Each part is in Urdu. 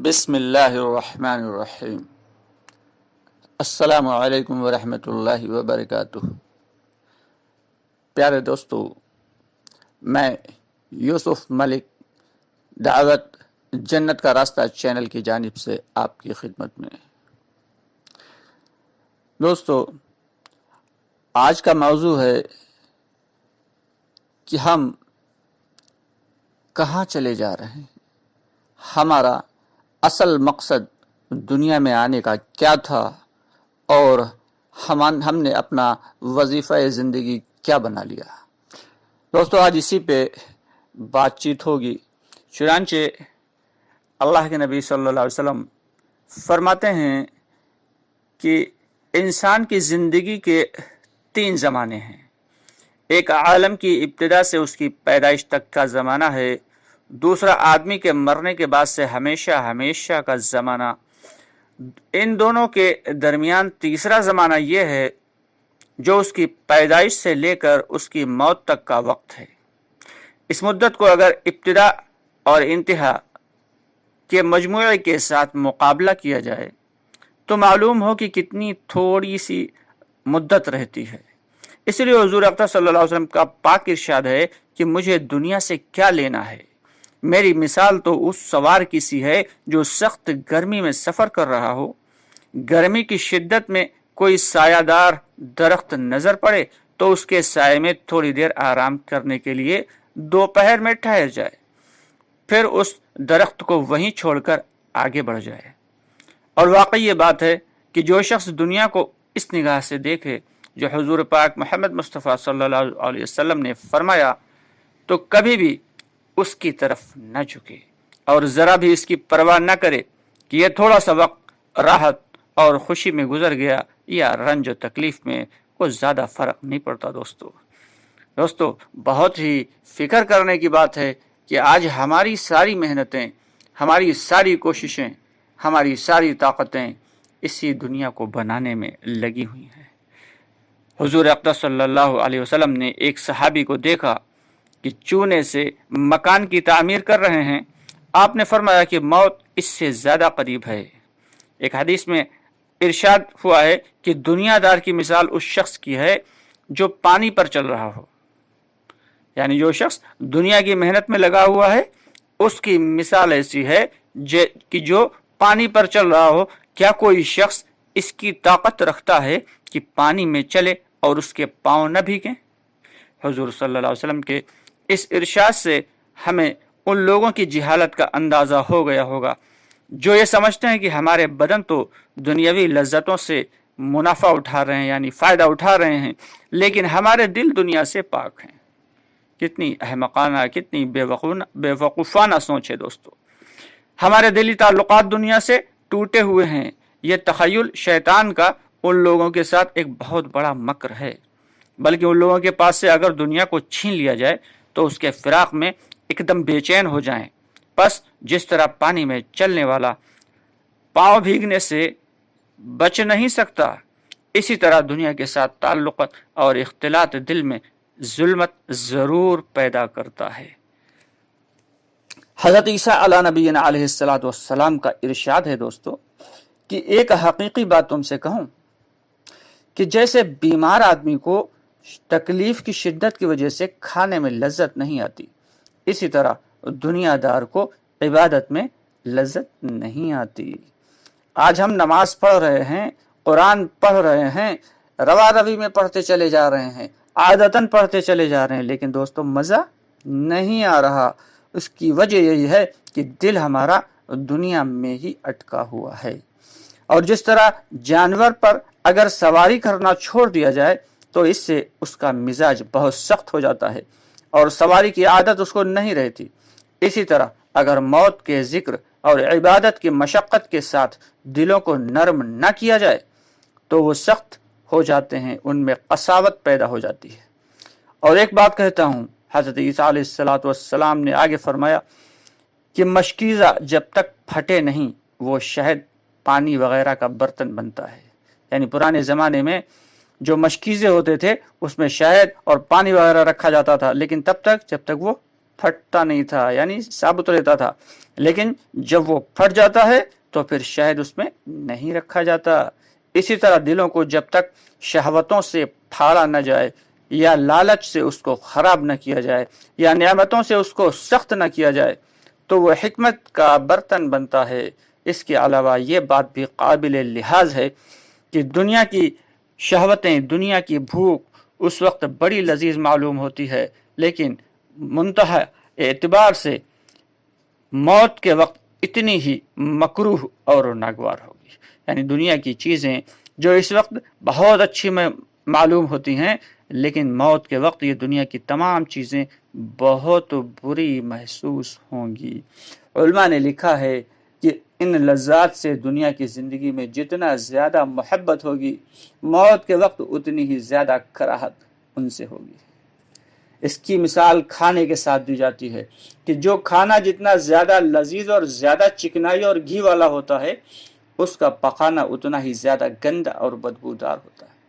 بسم اللہ الرحمن الرحیم۔ السلام علیکم ورحمۃ اللہ وبرکاتہ۔ پیارے دوستو، میں یوسف ملک دعوت جنت کا راستہ چینل کی جانب سے آپ کی خدمت میں۔ دوستو، آج کا موضوع ہے کہ ہم کہاں چلے جا رہے ہیں، ہمارا اصل مقصد دنیا میں آنے کا کیا تھا اور ہم نے اپنا وظیفہ زندگی کیا بنا لیا۔ دوستو، آج اسی پہ بات چیت ہوگی۔ چنانچہ اللہ کے نبی صلی اللہ علیہ وسلم فرماتے ہیں کہ انسان کی زندگی کے 3 زمانے ہیں۔ ایک عالم کی ابتدا سے اس کی پیدائش تک کا زمانہ ہے، دوسرا آدمی کے مرنے کے بعد سے ہمیشہ ہمیشہ کا زمانہ، ان دونوں کے درمیان تیسرا زمانہ یہ ہے جو اس کی پیدائش سے لے کر اس کی موت تک کا وقت ہے۔ اس مدت کو اگر ابتدا اور انتہا کے مجموعے کے ساتھ مقابلہ کیا جائے تو معلوم ہو کہ کتنی تھوڑی سی مدت رہتی ہے۔ اس لیے حضور اقدس صلی اللہ علیہ وسلم کا پاک ارشاد ہے کہ مجھے دنیا سے کیا لینا ہے، میری مثال تو اس سوار کی سی ہے جو سخت گرمی میں سفر کر رہا ہو، گرمی کی شدت میں کوئی سایہ دار درخت نظر پڑے تو اس کے سائے میں تھوڑی دیر آرام کرنے کے لیے دوپہر میں ٹھہر جائے، پھر اس درخت کو وہیں چھوڑ کر آگے بڑھ جائے۔ اور واقعی یہ بات ہے کہ جو شخص دنیا کو اس نگاہ سے دیکھے جو حضور پاک محمد مصطفیٰ صلی اللہ علیہ وسلم نے فرمایا تو کبھی بھی اس کی طرف نہ جھکے اور ذرا بھی اس کی پرواہ نہ کرے کہ یہ تھوڑا سا وقت راحت اور خوشی میں گزر گیا یا رنج و تکلیف میں، کوئی زیادہ فرق نہیں پڑتا۔ دوستو، بہت ہی فکر کرنے کی بات ہے کہ آج ہماری ساری محنتیں، ہماری ساری کوششیں، ہماری ساری طاقتیں اسی دنیا کو بنانے میں لگی ہوئی ہیں۔ حضور اقدس صلی اللہ علیہ وسلم نے ایک صحابی کو دیکھا کہ چونے سے مکان کی تعمیر کر رہے ہیں۔ آپ نے فرمایا کہ موت اس سے زیادہ قریب ہے۔ ایک حدیث میں ارشاد ہوا ہے کہ دنیا دار کی مثال اس شخص کی ہے جو پانی پر چل رہا ہو، یعنی جو شخص دنیا کی محنت میں لگا ہوا ہے اس کی مثال ایسی ہے کہ جو پانی پر چل رہا ہو۔ کیا کوئی شخص اس کی طاقت رکھتا ہے کہ پانی میں چلے اور اس کے پاؤں نہ بھیگیں؟ حضور صلی اللہ علیہ وسلم کے اس ارشاد سے ہمیں ان لوگوں کی جہالت کا اندازہ ہو گیا ہوگا جو یہ سمجھتے ہیں کہ ہمارے بدن تو دنیاوی لذتوں سے منافع اٹھا رہے ہیں، یعنی فائدہ اٹھا رہے ہیں، لیکن ہمارے دل دنیا سے پاک ہیں۔ کتنی احمقانہ، کتنی بے وقوفانہ سوچ ہے دوستو۔ ہمارے دلی تعلقات دنیا سے ٹوٹے ہوئے ہیں۔ یہ تخیل شیطان کا ان لوگوں کے ساتھ ایک بہت بڑا مکر ہے، بلکہ ان لوگوں کے پاس سے اگر دنیا کو چھین لیا جائے تو اس کے فراق میں ایک دم بے چین ہو جائیں۔ بس جس طرح پانی میں چلنے والا پاؤں بھیگنے سے بچ نہیں سکتا، اسی طرح دنیا کے ساتھ تعلق اور اختلاط دل میں ظلمت ضرور پیدا کرتا ہے۔ حضرت عیسیٰ علیہ نبینا علیہ السلام کا ارشاد ہے دوستو کہ ایک حقیقی بات تم سے کہوں کہ جیسے بیمار آدمی کو تکلیف کی شدت کی وجہ سے کھانے میں لذت نہیں آتی، اسی طرح دنیا دار کو عبادت میں لذت نہیں آتی۔ آج ہم نماز پڑھ رہے ہیں، قرآن پڑھ رہے ہیں، روا روی میں پڑھتے چلے جا رہے ہیں، عادتاً پڑھتے چلے جا رہے ہیں، لیکن دوستو مزہ نہیں آ رہا۔ اس کی وجہ یہی ہے کہ دل ہمارا دنیا میں ہی اٹکا ہوا ہے۔ اور جس طرح جانور پر اگر سواری کرنا چھوڑ دیا جائے تو اس سے اس کا مزاج بہت سخت ہو جاتا ہے اور سواری کی عادت اس کو نہیں رہتی، اسی طرح اگر موت کے ذکر اور عبادت کی مشقت کے ساتھ دلوں کو نرم نہ کیا جائے تو وہ سخت ہو جاتے ہیں، ان میں قساوت پیدا ہو جاتی ہے۔ اور ایک بات کہتا ہوں، حضرت عیسیٰ علیہ السلام نے آگے فرمایا کہ مشکیزہ جب تک پھٹے نہیں وہ شہد، پانی وغیرہ کا برتن بنتا ہے۔ یعنی پرانے زمانے میں جو مشکیزے ہوتے تھے اس میں شہد اور پانی وغیرہ رکھا جاتا تھا، لیکن تب تک جب تک وہ پھٹتا نہیں تھا، یعنی ثابت رہتا تھا، لیکن جب وہ پھٹ جاتا ہے تو پھر شہد اس میں نہیں رکھا جاتا۔ اسی طرح دلوں کو جب تک شہوتوں سے پھاڑا نہ جائے، یا لالچ سے اس کو خراب نہ کیا جائے، یا نعمتوں سے اس کو سخت نہ کیا جائے، تو وہ حکمت کا برتن بنتا ہے۔ اس کے علاوہ یہ بات بھی قابل لحاظ ہے کہ دنیا کی شہوتیں، دنیا کی بھوک اس وقت بڑی لذیذ معلوم ہوتی ہے، لیکن منتہی اعتبار سے موت کے وقت اتنی ہی مکروہ اور ناگوار ہوگی۔ یعنی دنیا کی چیزیں جو اس وقت بہت اچھی معلوم ہوتی ہیں، لیکن موت کے وقت یہ دنیا کی تمام چیزیں بہت بری محسوس ہوں گی۔ علماء نے لکھا ہے کہ ان لذات سے دنیا کی زندگی میں جتنا زیادہ محبت ہوگی، موت کے وقت اتنی ہی زیادہ کراہت ان سے ہوگی۔ اس کی مثال کھانے کے ساتھ دی جاتی ہے کہ جو کھانا جتنا زیادہ لذیذ اور زیادہ چکنائی اور گھی والا ہوتا ہے، اس کا پکانا اتنا ہی زیادہ گندا اور بدبودار ہوتا ہے،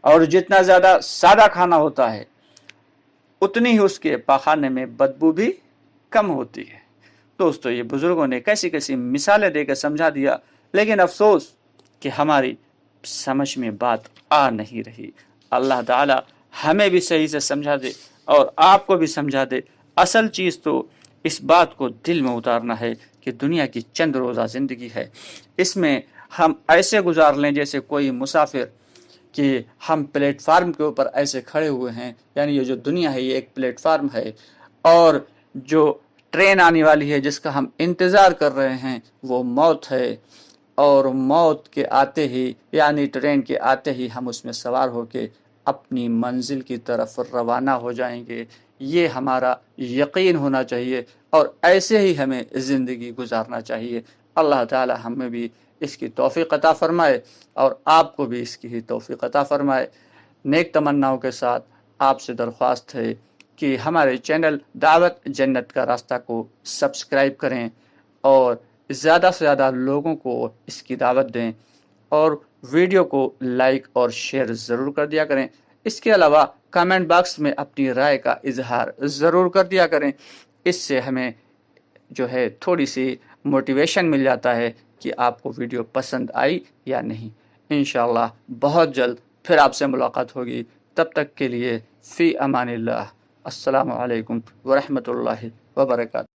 اور جتنا زیادہ سادہ کھانا ہوتا ہے اتنی ہی اس کے پکانے میں بدبو بھی کم ہوتی ہے۔ دوستو، یہ بزرگوں نے کیسی کیسی مثالیں دے کر سمجھا دیا، لیکن افسوس کہ ہماری سمجھ میں بات آ نہیں رہی۔ اللہ تعالی ہمیں بھی صحیح سے سمجھا دے اور آپ کو بھی سمجھا دے۔ اصل چیز تو اس بات کو دل میں اتارنا ہے کہ دنیا کی چند روزہ زندگی ہے، اس میں ہم ایسے گزار لیں جیسے کوئی مسافر کہ ہم پلیٹ فارم کے اوپر ایسے کھڑے ہوئے ہیں، یعنی یہ جو دنیا ہے یہ ایک پلیٹ فارم ہے، اور جو ٹرین آنے والی ہے جس کا ہم انتظار کر رہے ہیں وہ موت ہے، اور موت کے آتے ہی، یعنی ٹرین کے آتے ہی ہم اس میں سوار ہو کے اپنی منزل کی طرف روانہ ہو جائیں گے۔ یہ ہمارا یقین ہونا چاہیے، اور ایسے ہی ہمیں زندگی گزارنا چاہیے۔ اللہ تعالی ہمیں بھی اس کی توفیق عطا فرمائے، اور آپ کو بھی اس کی ہی توفیق عطا فرمائے۔ نیک تمناؤں کے ساتھ آپ سے درخواست ہے کہ ہمارے چینل دعوت جنت کا راستہ کو سبسکرائب کریں، اور زیادہ سے زیادہ لوگوں کو اس کی دعوت دیں، اور ویڈیو کو لائک اور شیئر ضرور کر دیا کریں۔ اس کے علاوہ کمنٹ باکس میں اپنی رائے کا اظہار ضرور کر دیا کریں۔ اس سے ہمیں جو ہے تھوڑی سی موٹیویشن مل جاتا ہے کہ آپ کو ویڈیو پسند آئی یا نہیں۔ انشاءاللہ بہت جلد پھر آپ سے ملاقات ہوگی۔ تب تک کے لیے فی امان اللہ۔ السلام علیکم ورحمۃ اللہ وبرکاتہ۔